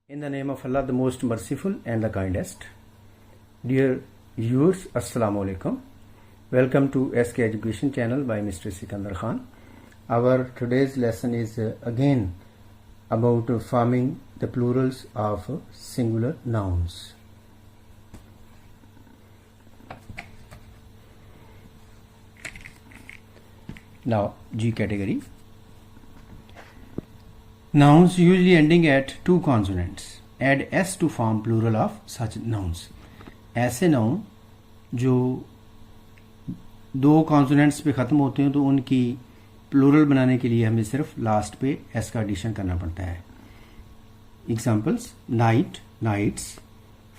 In the name of Allah, the most merciful and the kindest. Dear viewers, Assalamu alaikum. Welcome to SK Education channel by Mr. Sikandar Khan. Our today's lesson is again about forming the plurals of singular nouns. Now, G category. Nouns usually ending at two consonants. Add s to form plural of such nouns. ऐसे noun जो दो consonants पे ख़त्म होते हैं तो उनकी plural बनाने के लिए हमें सिर्फ लास्ट पे एस का एडिशन करना पड़ता है. Examples: night, nights,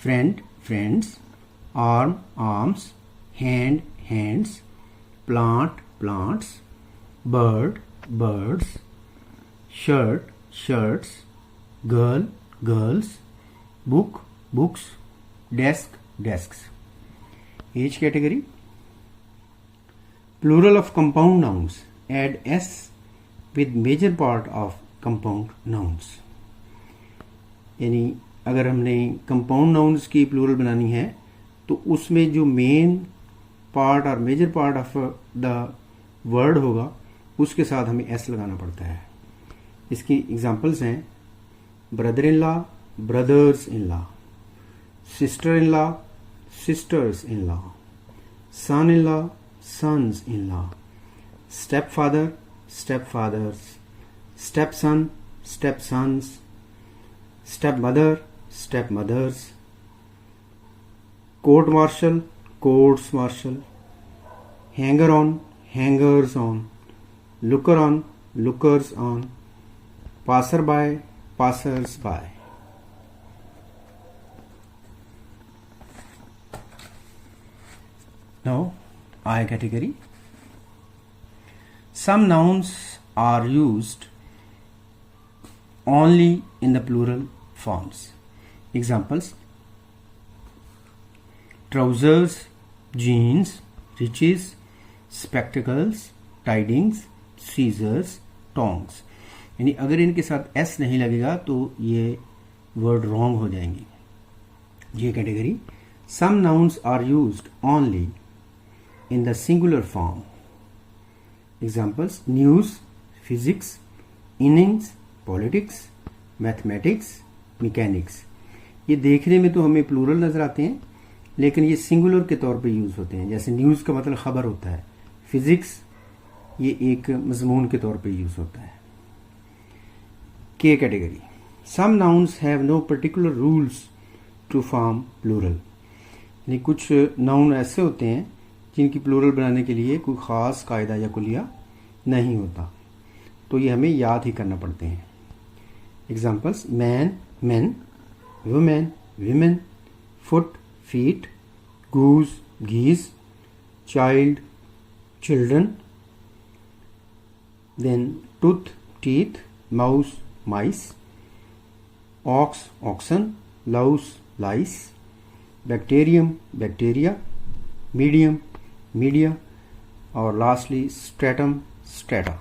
friend, friends, arm, arms, hand, hands, plant, plants, bird, birds, shirt, shirts, girl, girls, book, books, desk, desks. H category. Plural of compound nouns. Add s with major part of compound nouns. यानी अगर हमने compound nouns की plural बनानी है तो उसमें जो main part और major part of the word होगा उसके साथ हमें s लगाना पड़ता है. इसकी एग्जाम्पल्स हैं: brother in law, brothers in law, sister in law, sisters in law, son in law, sons in law, stepfather, stepfathers, stepson, stepsons, stepmother, stepmothers, court martial, courts martial, hanger on, hangers on, looker on, lookers on, passerby, passers-by. Now, I category. Some nouns are used only in the plural forms. Examples: trousers, jeans, riches, spectacles, tidings, scissors, tongs. यानी अगर इनके साथ S नहीं लगेगा तो ये word wrong हो जाएंगे. ये category. Some nouns are used only in the singular form. Examples: news, physics, innings, politics, mathematics, mechanics. ये देखने में तो हमें प्लूरल नजर आते हैं लेकिन ये सिंगुलर के तौर पे यूज होते हैं. जैसे न्यूज का मतलब खबर होता है, फिजिक्स ये एक मजमून के तौर पे यूज होता है. K category. Some nouns have no particular rules to form plural. यानी कुछ नाउन ऐसे होते हैं जिनकी प्लूरल बनाने के लिए कोई ख़ास कायदा या कुलिया नहीं होता, तो ये हमें याद ही करना पड़ते हैं. Examples: man, man, woman, women, foot, feet, goose, geese, child, children, then tooth, teeth, mouse, mice, ox, oxen, louse, lice, bacterium, bacteria, medium, media, और lastly stratum, strata.